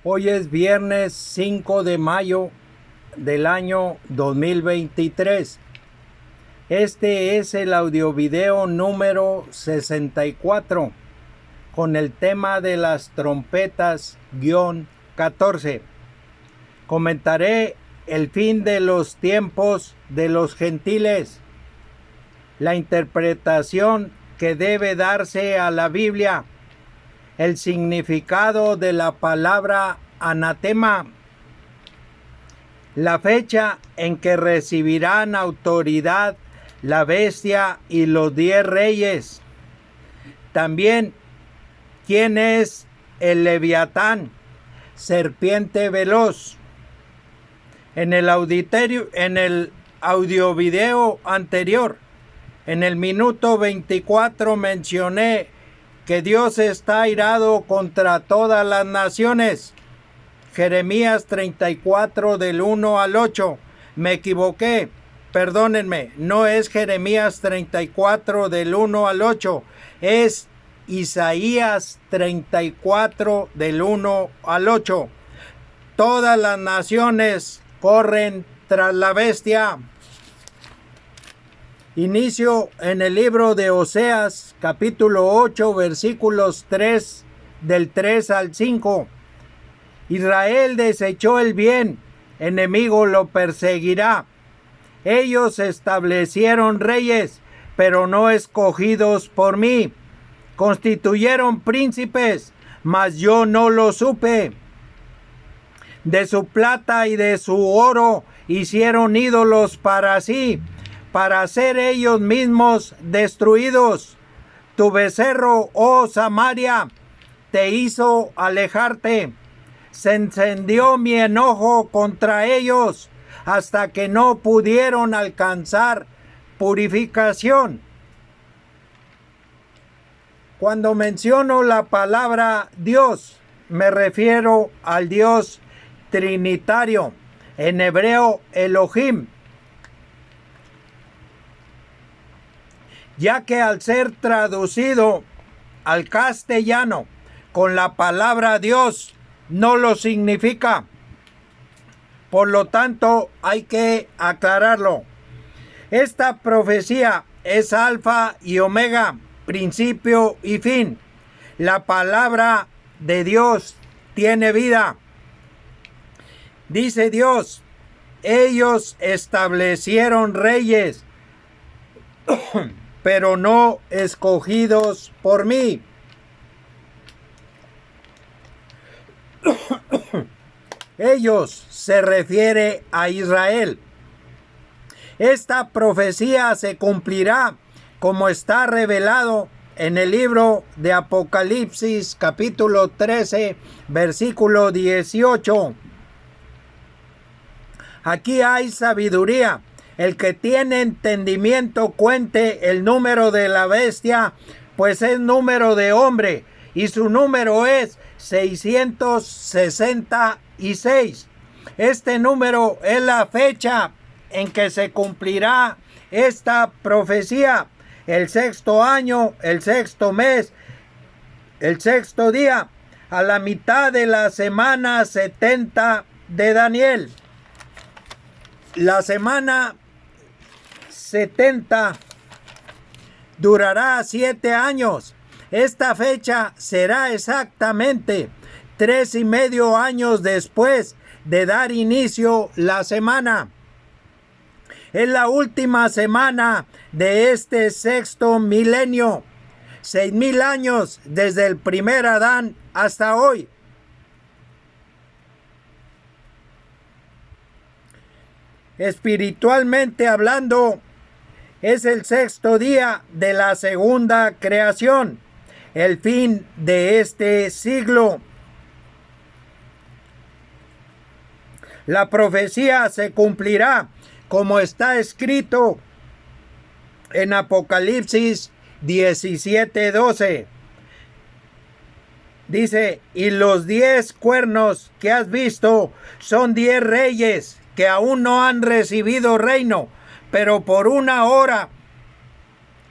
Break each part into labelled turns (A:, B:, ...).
A: Hoy es viernes 5 de mayo del año 2023. Este es el audiovideo número 64 con el tema de las trompetas-14. Comentaré el fin de los tiempos de los gentiles, la interpretación que debe darse a la Biblia, el significado de la palabra anatema, la fecha en que recibirán autoridad la bestia y los 10 reyes. También, ¿quién es el Leviatán, serpiente veloz? En el audiovideo anterior, en el minuto 24, mencioné que Dios está airado contra todas las naciones. Jeremías 34 del 1 al 8. Me equivoqué, perdónenme, no es Jeremías 34 del 1 al 8, es Isaías 34 del 1 al 8. Todas las naciones corren tras la bestia. Inicio en el libro de Oseas, capítulo 8, versículos 3, del 3 al 5. Israel desechó el bien, enemigo lo perseguirá. Ellos establecieron reyes, pero no escogidos por mí. Constituyeron príncipes, mas yo no lo supe. De su plata y de su oro hicieron ídolos para sí, para ser ellos mismos destruidos. Tu becerro, oh Samaria, te hizo alejarte. Se encendió mi enojo contra ellos hasta que no pudieron alcanzar purificación. Cuando menciono la palabra Dios, me refiero al Dios trinitario, en hebreo Elohim, ya que al ser traducido al castellano con la palabra Dios no lo significa. Por lo tanto, hay que aclararlo. Esta profecía es alfa y omega, principio y fin. La palabra de Dios tiene vida. Dice Dios, ellos establecieron reyes, pero no escogidos por mí. Ellos se refiere a Israel. Esta profecía se cumplirá como está revelado en el libro de Apocalipsis, capítulo 13, versículo 18. Aquí hay sabiduría. El que tiene entendimiento cuente el número de la bestia, pues es número de hombre, y su número es 666. Este número es la fecha en que se cumplirá esta profecía. El sexto año, el sexto mes, el sexto día, a la mitad de la semana 70 de Daniel. La semana 70 durará 7 años. Esta fecha será exactamente 3,5 años después de dar inicio la semana. Es la última semana de este sexto milenio. 6,000 años desde el primer Adán hasta hoy. Espiritualmente hablando, es el sexto día de la segunda creación, el fin de este siglo. La profecía se cumplirá como está escrito en Apocalipsis 17:12. Dice, y los 10 cuernos que has visto son 10 reyes que aún no han recibido reino, pero por una hora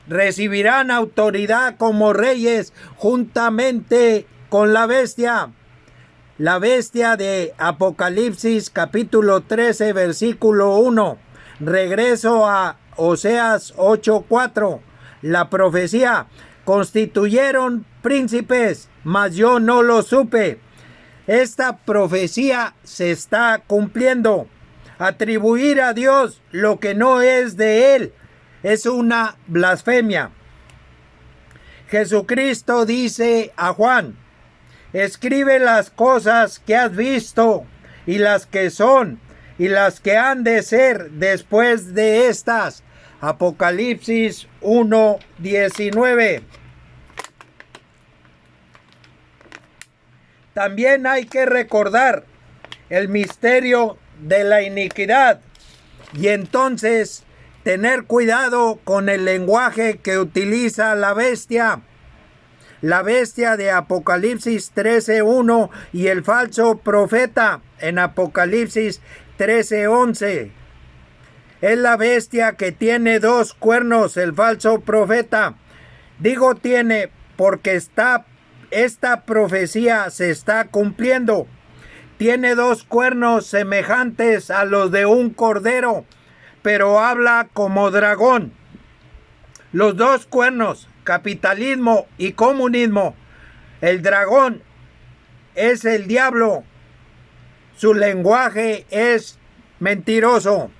A: recibirán autoridad como reyes juntamente con la bestia. La bestia de Apocalipsis capítulo 13 versículo 1. Regreso a Oseas 8:4. La profecía: constituyeron príncipes, mas yo no lo supe. Esta profecía se está cumpliendo. Atribuir a Dios lo que no es de Él es una blasfemia. Jesucristo dice a Juan: escribe las cosas que has visto y las que son y las que han de ser después de estas. Apocalipsis 1:19. También hay que recordar el misterio de la iniquidad y entonces tener cuidado con el lenguaje que utiliza la bestia. La bestia de Apocalipsis 13:1 y el falso profeta en Apocalipsis 13:11. Es la bestia que tiene dos cuernos, el falso profeta. Digo tiene porque esta profecía se está cumpliendo. Tiene dos cuernos semejantes a los de un cordero, pero habla como dragón. Los dos cuernos, capitalismo y comunismo. El dragón es el diablo. Su lenguaje es mentiroso.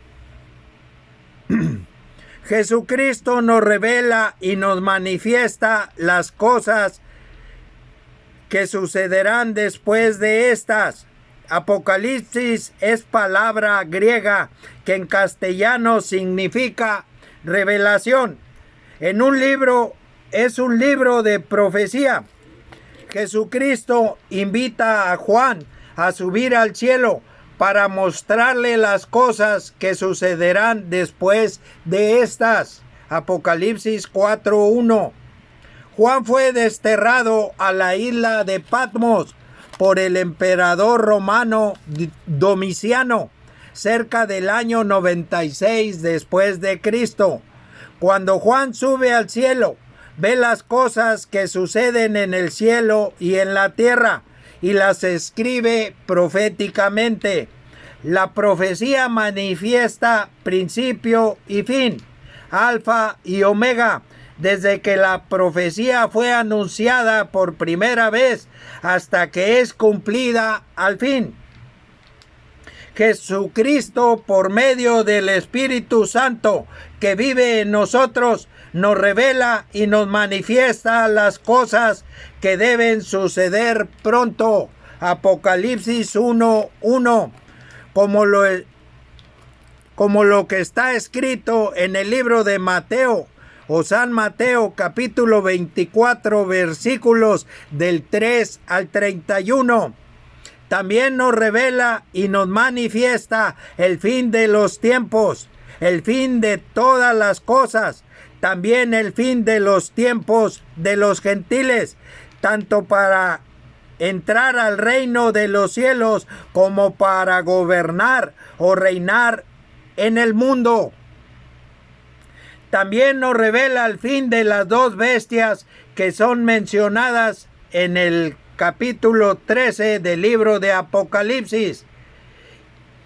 A: Jesucristo nos revela y nos manifiesta las cosas que sucederán después de estas. Apocalipsis es palabra griega que en castellano significa revelación. En un libro es un libro de profecía. Jesucristo invita a Juan a subir al cielo para mostrarle las cosas que sucederán después de estas. Apocalipsis 4:1. Juan fue desterrado a la isla de Patmos por el emperador romano Domiciano cerca del año 96 después de Cristo. Cuando Juan sube al cielo, ve las cosas que suceden en el cielo y en la tierra y las escribe proféticamente. La profecía manifiesta principio y fin, alfa y omega, desde que la profecía fue anunciada por primera vez hasta que es cumplida al fin. Jesucristo, por medio del Espíritu Santo que vive en nosotros, nos revela y nos manifiesta las cosas que deben suceder pronto. Apocalipsis 1:1, como lo que está escrito en el libro de Mateo o San Mateo capítulo 24 versículos del 3 al 31. También nos revela y nos manifiesta el fin de los tiempos, el fin de todas las cosas, también el fin de los tiempos de los gentiles, tanto para entrar al reino de los cielos como para gobernar o reinar en el mundo. También nos revela el fin de las dos bestias que son mencionadas en el capítulo 13 del libro de Apocalipsis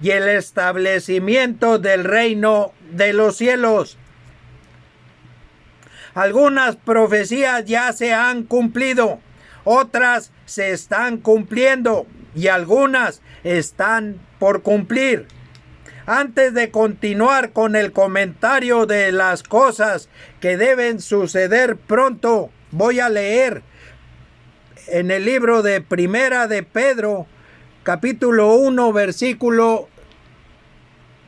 A: y el establecimiento del reino de los cielos. Algunas profecías ya se han cumplido, otras se están cumpliendo y algunas están por cumplir. Antes de continuar con el comentario de las cosas que deben suceder pronto, voy a leer en el libro de Primera de Pedro, capítulo 1, versículo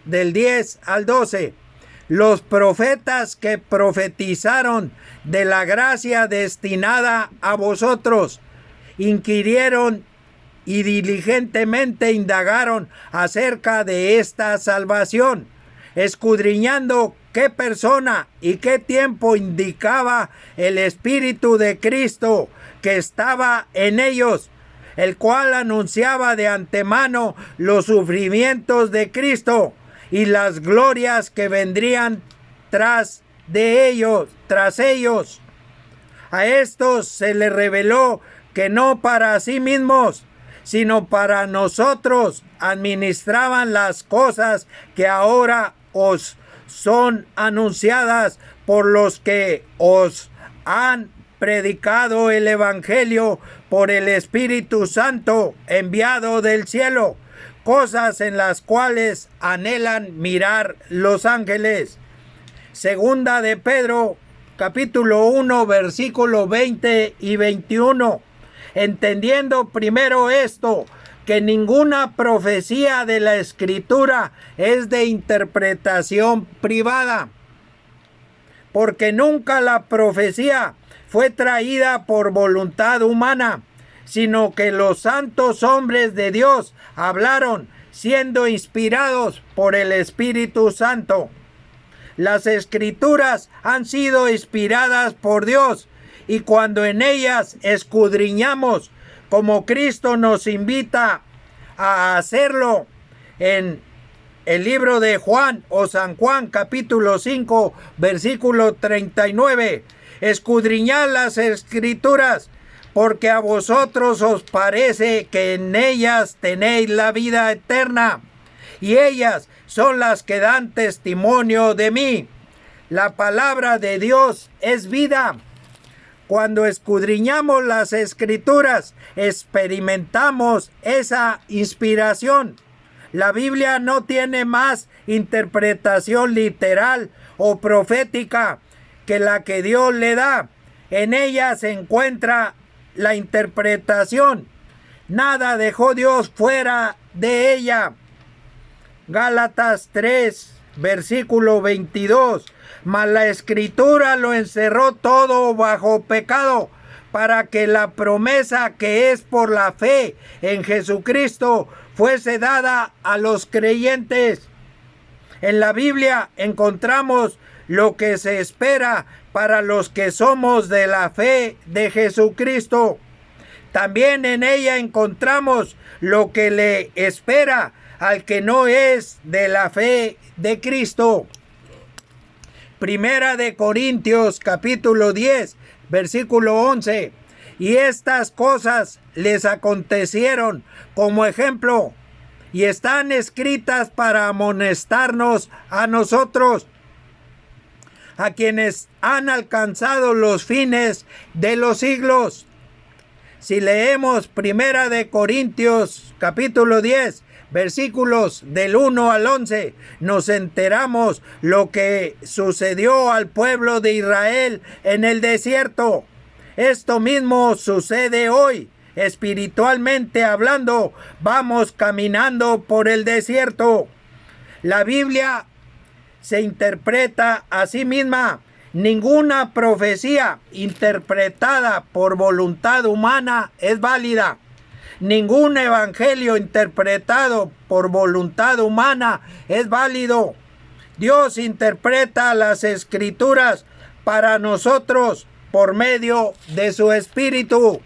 A: del 10 al 12. Los profetas que profetizaron de la gracia destinada a vosotros, inquirieron y diligentemente indagaron acerca de esta salvación, escudriñando qué persona y qué tiempo indicaba el Espíritu de Cristo que estaba en ellos, el cual anunciaba de antemano los sufrimientos de Cristo y las glorias que vendrían tras ellos. A estos se les reveló que no para sí mismos, sino para nosotros administraban las cosas que ahora os son anunciadas por los que os han predicado el Evangelio por el Espíritu Santo enviado del cielo, cosas en las cuales anhelan mirar los ángeles. Segunda de Pedro, capítulo 1, versículo 20 y 21. Entendiendo primero esto, que ninguna profecía de la Escritura es de interpretación privada, porque nunca la profecía fue traída por voluntad humana, sino que los santos hombres de Dios hablaron siendo inspirados por el Espíritu Santo. Las Escrituras han sido inspiradas por Dios, y cuando en ellas escudriñamos, como Cristo nos invita a hacerlo en el libro de Juan o San Juan capítulo 5 versículo 39, escudriñad las Escrituras, porque a vosotros os parece que en ellas tenéis la vida eterna, y ellas son las que dan testimonio de mí. La palabra de Dios es vida. Cuando escudriñamos las Escrituras, experimentamos esa inspiración. La Biblia no tiene más interpretación literal o profética que la que Dios le da. En ella se encuentra la interpretación. Nada dejó Dios fuera de ella. Gálatas 3, versículo 22. Mas la Escritura lo encerró todo bajo pecado, para que la promesa que es por la fe en Jesucristo fuese dada a los creyentes. En la Biblia encontramos lo que se espera para los que somos de la fe de Jesucristo. También en ella encontramos lo que le espera al que no es de la fe de Cristo. Primera de Corintios capítulo 10, versículo 11. Y estas cosas les acontecieron como ejemplo, y están escritas para amonestarnos a nosotros, a quienes han alcanzado los fines de los siglos. Si leemos Primera de Corintios capítulo 10, versículos del 1 al 11, nos enteramos lo que sucedió al pueblo de Israel en el desierto. Esto mismo sucede hoy. Espiritualmente hablando, vamos caminando por el desierto. La Biblia se interpreta a sí misma. Ninguna profecía interpretada por voluntad humana es válida. Ningún evangelio interpretado por voluntad humana es válido. Dios interpreta las Escrituras para nosotros por medio de su Espíritu.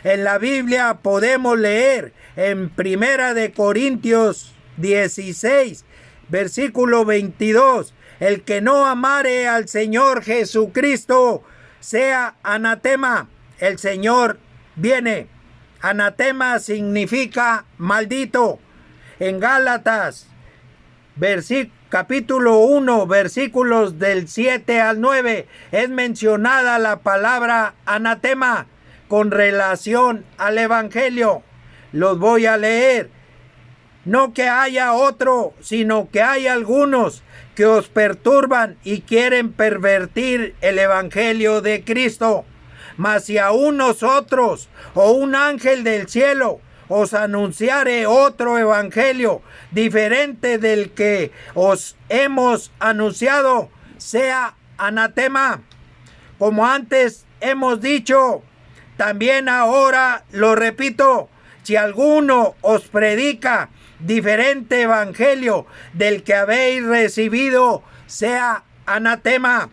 A: En la Biblia podemos leer en Primera de Corintios 16, versículo 22, el que no amare al Señor Jesucristo sea anatema. El Señor viene. Anatema significa maldito. En Gálatas, capítulo 1, versículos del 7 al 9, es mencionada la palabra anatema con relación al Evangelio. Los voy a leer. No que haya otro, sino que hay algunos que os perturban y quieren pervertir el Evangelio de Cristo. Mas si aún nosotros o un ángel del cielo os anunciare otro evangelio diferente del que os hemos anunciado, sea anatema. Como antes hemos dicho, también ahora lo repito, si alguno os predica diferente evangelio del que habéis recibido, sea anatema.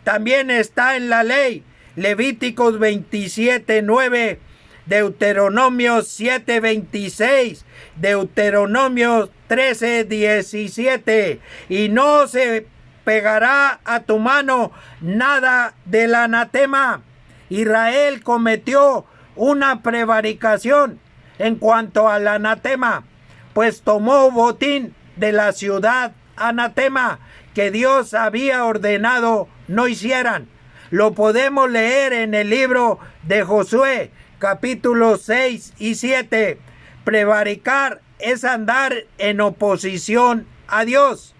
A: También está en la ley Levíticos 27:9, Deuteronomio 7:26, Deuteronomio 13:17, y no se pegará a tu mano nada del anatema. Israel cometió una prevaricación. en cuanto al anatema, pues tomó botín de la ciudad anatema que Dios había ordenado no hicieran. Lo podemos leer en el libro de Josué, capítulos 6 y 7. Prevaricar es andar en oposición a Dios.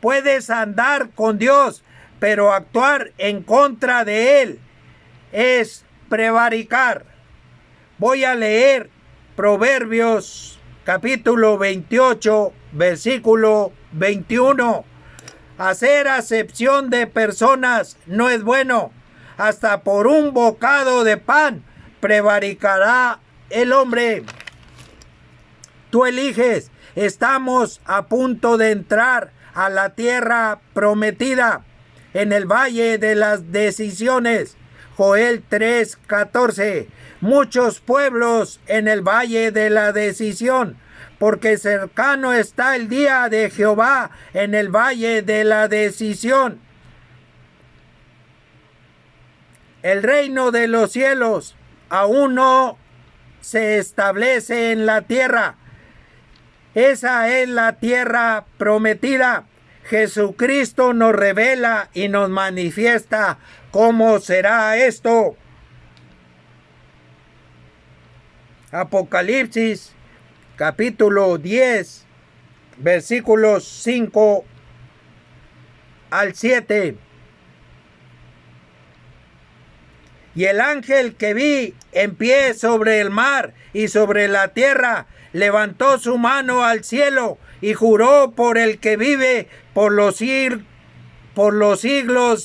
A: Puedes andar con Dios, pero actuar en contra de Él es prevaricar. Voy a leer Proverbios capítulo 28, versículo 21. Hacer acepción de personas no es bueno. Hasta por un bocado de pan prevaricará el hombre. Tú eliges. Estamos a punto de entrar a la tierra prometida, en el valle de las decisiones. Joel 3:14. Muchos pueblos en el valle de la decisión, porque cercano está el día de Jehová en el valle de la decisión. El reino de los cielos aún no se establece en la tierra. Esa es la tierra prometida. Jesucristo nos revela y nos manifiesta cómo será esto. Apocalipsis capítulo 10, versículos 5 al 7. Y el ángel que vi en pie sobre el mar y sobre la tierra levantó su mano al cielo y juró por el que vive por los siglos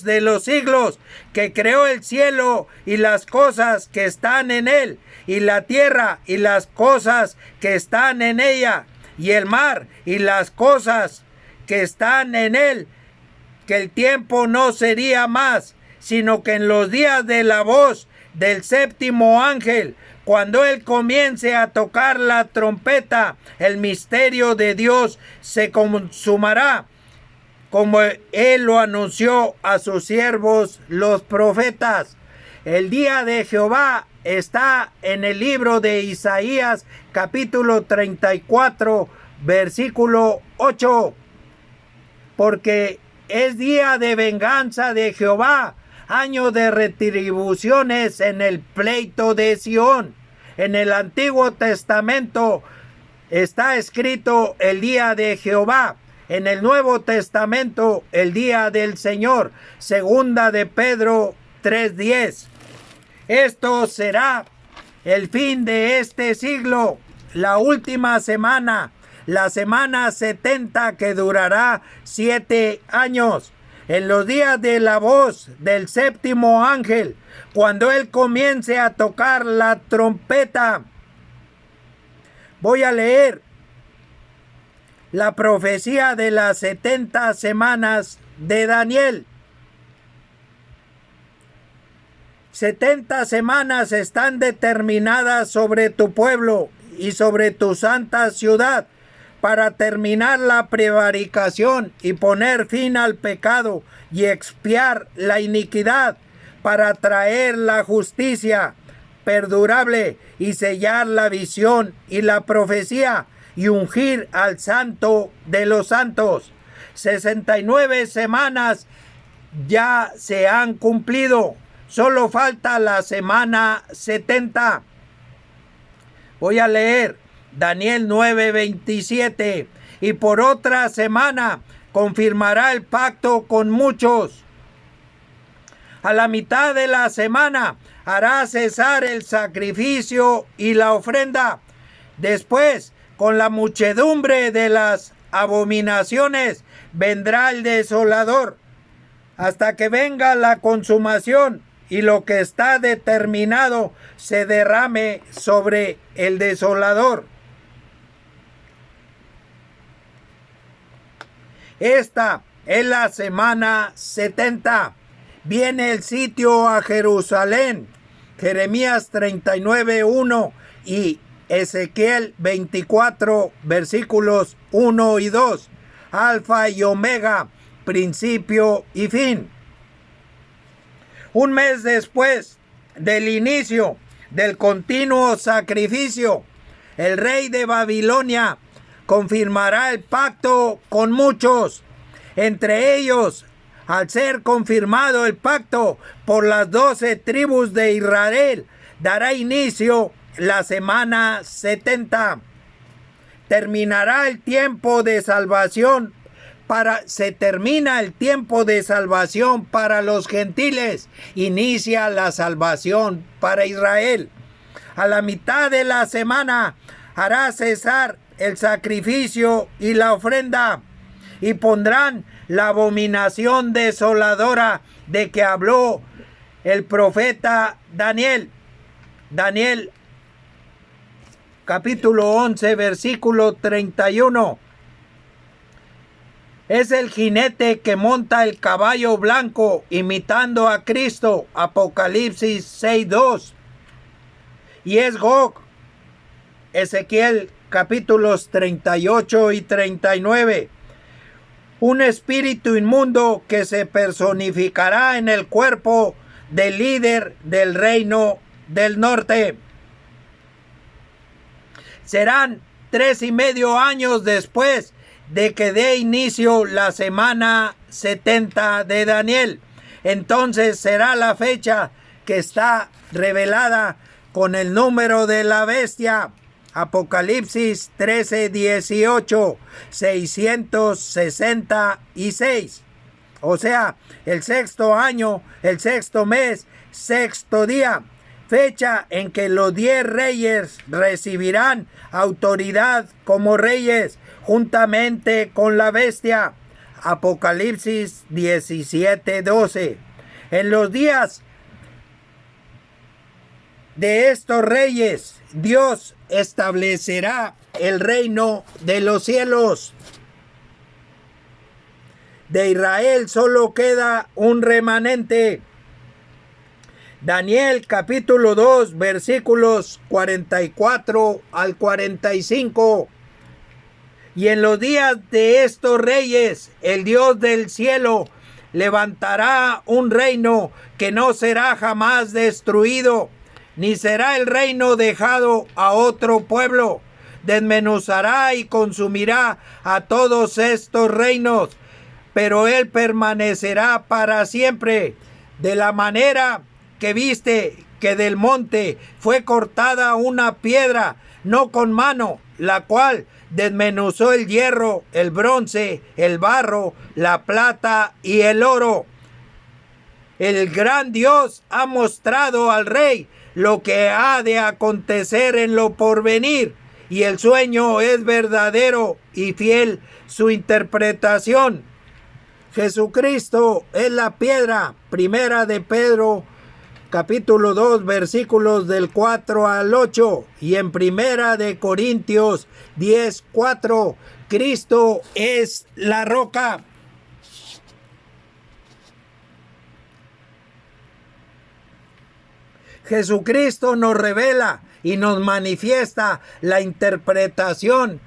A: de los siglos, que creó el cielo y las cosas que están en él, y la tierra y las cosas que están en ella, y el mar y las cosas que están en él, que el tiempo no sería más, sino que en los días de la voz del séptimo ángel, cuando él comience a tocar la trompeta, el misterio de Dios se consumará, como él lo anunció a sus siervos los profetas. El día de Jehová está en el libro de Isaías, capítulo 34, versículo 8. Porque es día de venganza de Jehová, año de retribuciones en el pleito de Sión. En el Antiguo Testamento está escrito el día de Jehová. En el Nuevo Testamento, el día del Señor. Segunda de Pedro 3:10. Esto será el fin de este siglo, la última semana, la semana 70, que durará 7 años. En los días de la voz del séptimo ángel, cuando él comience a tocar la trompeta. Voy a leer la profecía de las 70 semanas de Daniel. 70 semanas están determinadas sobre tu pueblo y sobre tu santa ciudad, para terminar la prevaricación y poner fin al pecado y expiar la iniquidad, para traer la justicia perdurable y sellar la visión y la profecía y ungir al santo de los santos. 69 semanas ya se han cumplido. Solo falta la semana 70. Voy a leer Daniel 9:27. Y por otra semana confirmará el pacto con muchos. A la mitad de la semana hará cesar el sacrificio y la ofrenda. Después, con la muchedumbre de las abominaciones, vendrá el desolador, hasta que venga la consumación y lo que está determinado se derrame sobre el desolador. Esta es la semana 70. Viene el sitio a Jerusalén. Jeremías 39:1 y Ezequiel 24, versículos 1 y 2. Alfa y Omega, principio y fin. Un mes después del inicio del continuo sacrificio, El rey de Babilonia confirmará el pacto con muchos. Entre ellos, al ser confirmado el pacto por las 12 tribus de Israel, dará inicio la semana 70. Terminará el tiempo de salvación se termina el tiempo de salvación para los gentiles. Inicia la salvación para Israel. A la mitad de la semana hará cesar el sacrificio y la ofrenda, y pondrán la abominación desoladora de que habló el profeta Daniel. Daniel capítulo 11, versículo 31. Es el jinete que monta el caballo blanco imitando a Cristo. Apocalipsis 6:2. Y es Gog. Ezequiel capítulos 38 y 39. Un espíritu inmundo que se personificará en el cuerpo del líder del reino del norte. Serán 3,5 años después de que dé inicio la semana 70 de Daniel. Entonces será la fecha que está revelada con el número de la bestia. Apocalipsis 13:18, 666. O sea, el sexto año, el sexto mes, sexto día. Fecha en que los 10 reyes recibirán autoridad como reyes juntamente con la bestia. Apocalipsis 17:12. En los días de estos reyes, Dios establecerá el reino de los cielos. De Israel solo queda un remanente. Daniel capítulo 2 versículos 44 al 45. Y en los días de estos reyes, el Dios del cielo levantará un reino que no será jamás destruido, ni será el reino dejado a otro pueblo. Desmenuzará y consumirá a todos estos reinos, pero él permanecerá para siempre. De la manera que viste que del monte fue cortada una piedra, no con mano, la cual desmenuzó el hierro, el bronce, el barro, la plata y el oro. El gran Dios ha mostrado al rey lo que ha de acontecer en lo porvenir, y el sueño es verdadero y fiel su interpretación. Jesucristo es la piedra. Primera de Pedro capítulo 2 versículos del 4 al 8, y en Primera de Corintios 10:4, Cristo es la roca. Jesucristo nos revela y nos manifiesta la interpretación,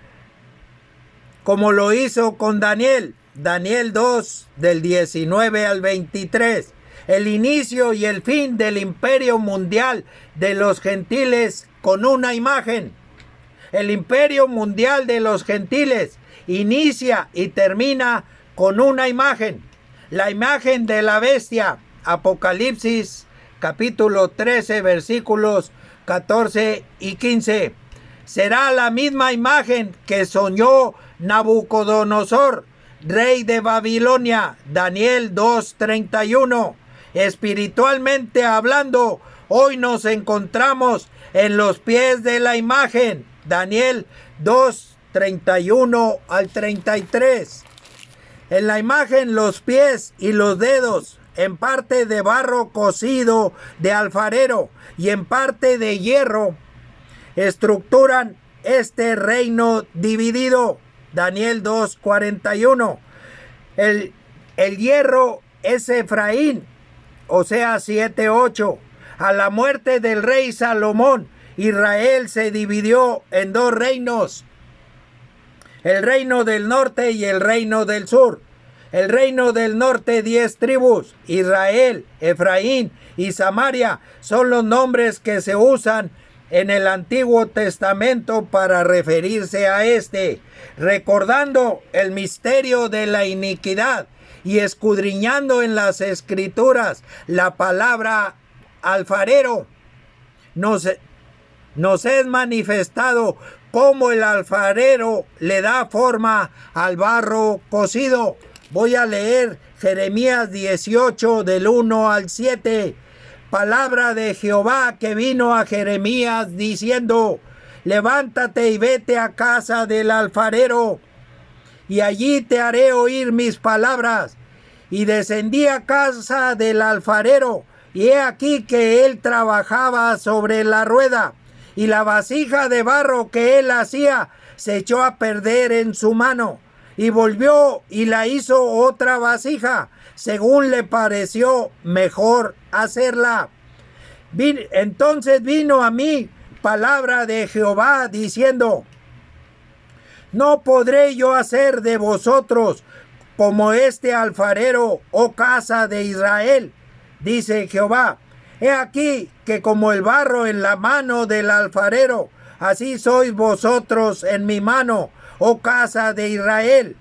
A: como lo hizo con Daniel. Daniel 2 del 19 al 23. El inicio y el fin del imperio mundial de los gentiles con una imagen. El imperio mundial de los gentiles inicia y termina con una imagen. La imagen de la bestia. Apocalipsis capítulo 13 versículos 14 y 15. Será la misma imagen que soñó Nabucodonosor, rey de Babilonia. Daniel 2:31. Espiritualmente hablando, hoy nos encontramos en los pies de la imagen. Daniel 2:31 al 33. En la imagen los pies y los dedos, en parte de barro cocido de alfarero y en parte de hierro, estructuran este reino dividido. Daniel 2:41. El hierro es Efraín, o sea 7:8. A la muerte del rey Salomón, Israel se dividió en 2 reinos. El reino del norte y el reino del sur. El reino del norte 10 tribus. Israel, Efraín y Samaria son los nombres que se usan en el Antiguo Testamento para referirse a este, recordando el misterio de la iniquidad y escudriñando en las Escrituras la palabra alfarero. Nos es manifestado cómo el alfarero le da forma al barro cocido. Voy a leer Jeremías 18 del 1 al 7. Palabra de Jehová que vino a Jeremías diciendo: levántate y vete a casa del alfarero, y allí te haré oír mis palabras. Y descendí a casa del alfarero, y he aquí que él trabajaba sobre la rueda, y la vasija de barro que él hacía se echó a perder en su mano, y volvió y la hizo otra vasija, según le pareció mejor hacerla. Entonces vino a mí palabra de Jehová diciendo: no podré yo hacer de vosotros como este alfarero, oh casa de Israel, dice Jehová. He aquí que como el barro en la mano del alfarero, así sois vosotros en mi mano, oh casa de Israel.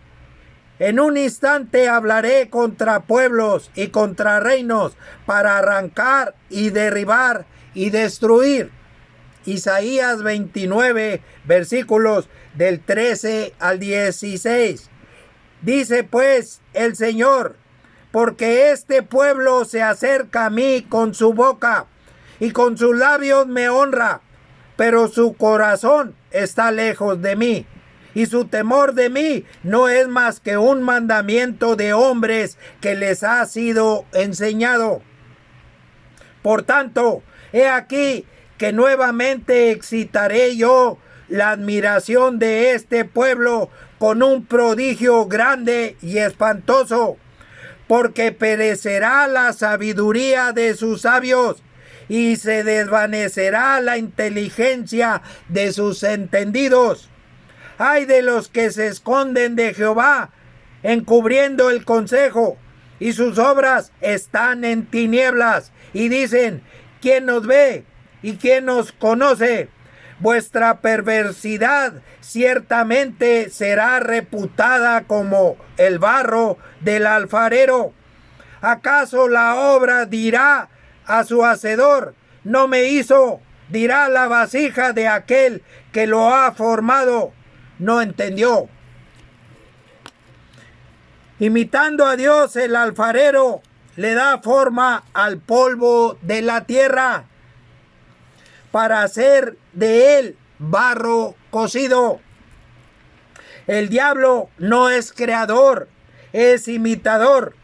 A: En un instante hablaré contra pueblos y contra reinos para arrancar y derribar y destruir. Isaías 29, versículos del 13 al 16. Dice pues el Señor: porque este pueblo se acerca a mí con su boca y con sus labios me honra, pero su corazón está lejos de mí, y su temor de mí no es más que un mandamiento de hombres que les ha sido enseñado. Por tanto, he aquí que nuevamente excitaré yo la admiración de este pueblo con un prodigio grande y espantoso, porque perecerá la sabiduría de sus sabios y se desvanecerá la inteligencia de sus entendidos. Ay de los que se esconden de Jehová, encubriendo el consejo, y sus obras están en tinieblas, y dicen: ¿quién nos ve y quién nos conoce? Vuestra perversidad ciertamente será reputada como el barro del alfarero. ¿Acaso la obra dirá a su hacedor: no me hizo? Dirá la vasija de aquel que lo ha formado: no entendió. Imitando a Dios, el alfarero le da forma al polvo de la tierra para hacer de él barro cocido. El diablo no es creador, es imitador.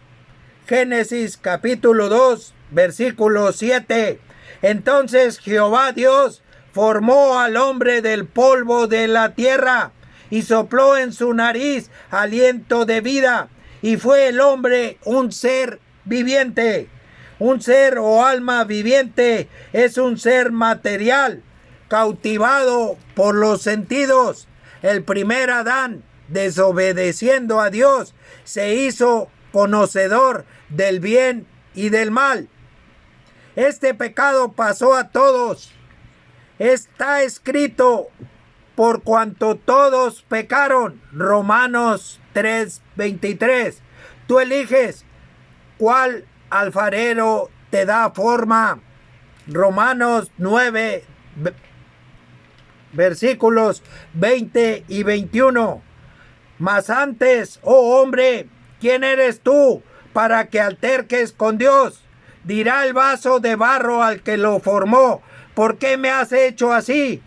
A: Génesis capítulo 2, versículo 7. Entonces Jehová Dios formó al hombre del polvo de la tierra y sopló en su nariz aliento de vida, y fue el hombre un ser viviente. Un ser o alma viviente es un ser material, cautivado por los sentidos. El primer Adán, desobedeciendo a Dios, se hizo conocedor del bien y del mal. Este pecado pasó a todos. Está escrito: por cuanto todos pecaron. Romanos 3:23. Tú eliges cuál alfarero te da forma. Romanos 9, versículos 20 y 21. Mas antes, oh hombre, ¿quién eres tú para que alterques con Dios? Dirá el vaso de barro al que lo formó: ¿por qué me has hecho así?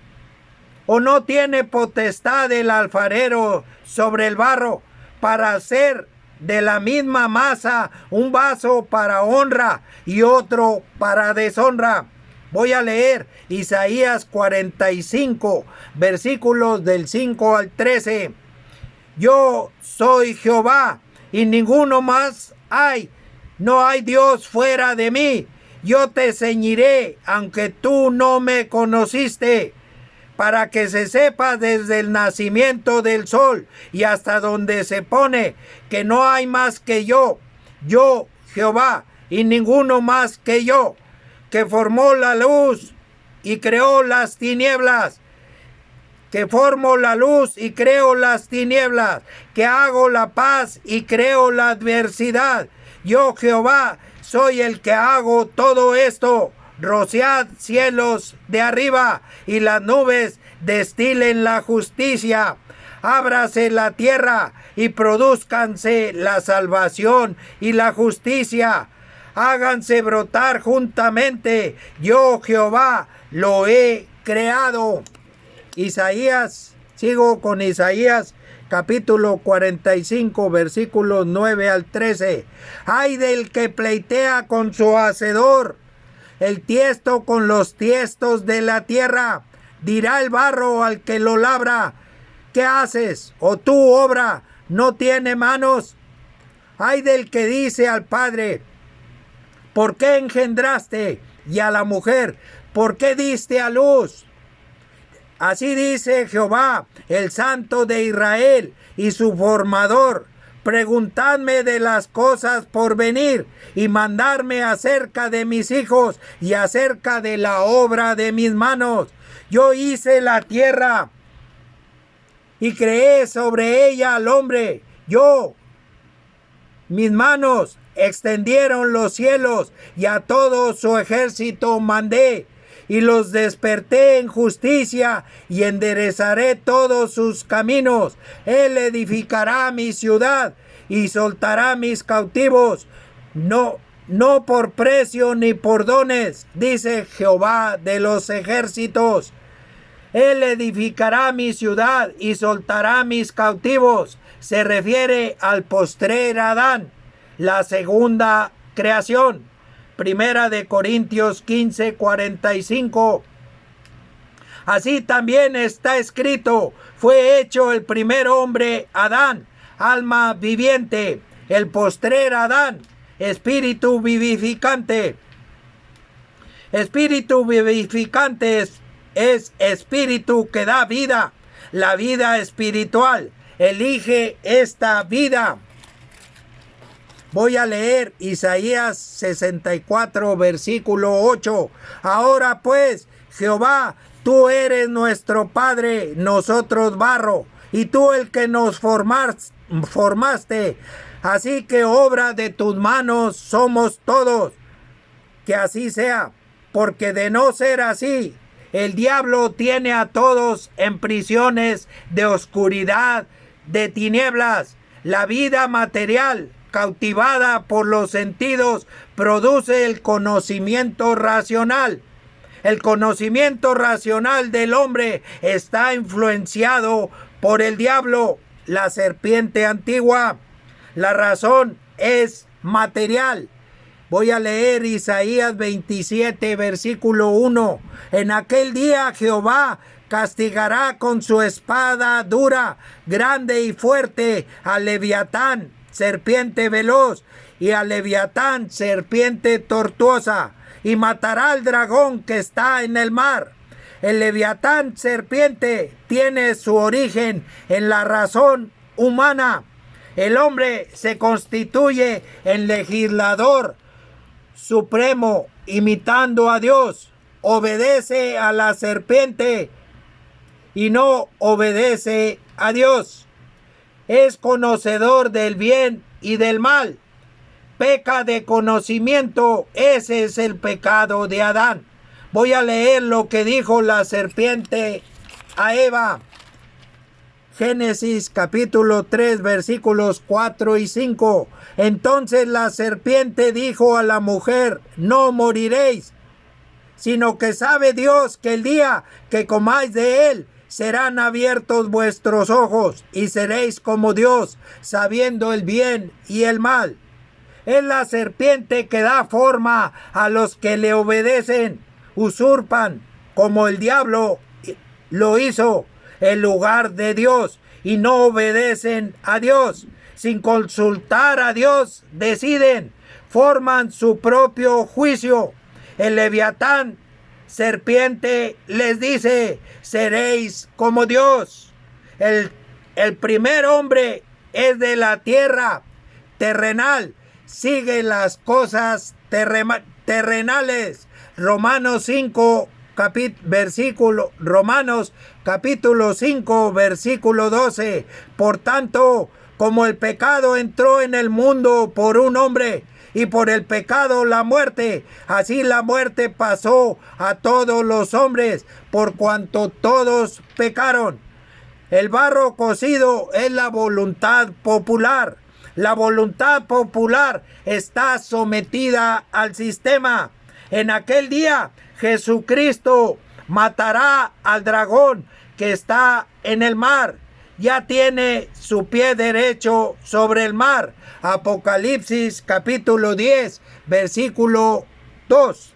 A: ¿O no tiene potestad el alfarero sobre el barro para hacer de la misma masa un vaso para honra y otro para deshonra? Voy a leer Isaías 45, versículos del 5 al 13. Yo soy Jehová y ninguno más hay. No hay Dios fuera de mí. Yo te ceñiré, aunque tú no me conociste, para que se sepa desde el nacimiento del sol y hasta donde se pone, que no hay más que yo Jehová, y ninguno más que yo, que formó la luz y creó las tinieblas, que formo la luz y creo las tinieblas, que hago la paz y creo la adversidad. Yo, Jehová, soy el que hago todo esto. Rociad cielos de arriba y las nubes destilen la justicia. Ábrase la tierra y produzcanse la salvación y la justicia. Háganse brotar juntamente. Yo, Jehová, lo he creado. Isaías, sigo con Isaías, capítulo 45, versículos 9 al 13. Ay del que pleitea con su hacedor, el tiesto con los tiestos de la tierra. Dirá el barro al que lo labra: ¿qué haces? ¿O tu obra no tiene manos? Ay del que dice al padre: ¿por qué engendraste? Y a la mujer: ¿por qué diste a luz? Así dice Jehová, el Santo de Israel y su formador: preguntadme de las cosas por venir y mandarme acerca de mis hijos y acerca de la obra de mis manos. Yo hice la tierra y creé sobre ella al hombre. Mis manos extendieron los cielos y a todo su ejército mandé. Y los desperté en justicia y enderezaré todos sus caminos. Él edificará mi ciudad y soltará mis cautivos. No por precio ni por dones, dice Jehová de los ejércitos. Él edificará mi ciudad y soltará mis cautivos. Se refiere al postrer Adán, la segunda creación. Primera de Corintios 15, 45. Así también está escrito: fue hecho el primer hombre Adán, alma viviente; el postrer Adán, espíritu vivificante. Espíritu vivificante es espíritu que da vida. La vida espiritual elige esta vida. Voy a leer Isaías 64, versículo 8. Ahora pues, Jehová, tú eres nuestro Padre, nosotros barro, y tú el que nos formaste. Así que obra de tus manos somos todos. Que así sea, porque de no ser así, el diablo tiene a todos en prisiones de oscuridad, de tinieblas. La vida material, cautivada por los sentidos, produce el conocimiento racional. El conocimiento racional del hombre está influenciado por el diablo, la serpiente antigua. La razón es material. Voy a leer Isaías 27, versículo 1. En aquel día Jehová castigará con su espada dura, grande y fuerte, a Leviatán, serpiente veloz, y a Leviatán, serpiente tortuosa, y matará al dragón que está en el mar. El Leviatán, serpiente, tiene su origen en la razón humana. El hombre se constituye en legislador supremo, imitando a Dios. Obedece a la serpiente y no obedece a Dios. Es conocedor del bien y del mal. Peca de conocimiento. Ese es el pecado de Adán. Voy a leer lo que dijo la serpiente a Eva. Génesis capítulo 3, versículos 4 y 5. Entonces la serpiente dijo a la mujer: no moriréis, sino que sabe Dios que el día que comáis de él, serán abiertos vuestros ojos y seréis como Dios, sabiendo el bien y el mal. Es la serpiente que da forma a los que le obedecen. Usurpan, como el diablo lo hizo, el lugar de Dios, y no obedecen a Dios. Sin consultar a Dios, deciden, forman su propio juicio. El Leviatán, serpiente, les dice: seréis como Dios. El primer hombre es de la tierra terrenal, sigue las cosas terrenales. Romanos 5, Romanos capítulo 5, versículo 12. Por tanto, como el pecado entró en el mundo por un hombre, y por el pecado la muerte, así la muerte pasó a todos los hombres, por cuanto todos pecaron. El barro cocido es la voluntad popular. La voluntad popular está sometida al sistema. En aquel día, Jesucristo matará al dragón que está en el mar. Ya tiene su pie derecho sobre el mar. Apocalipsis capítulo 10, versículo 2.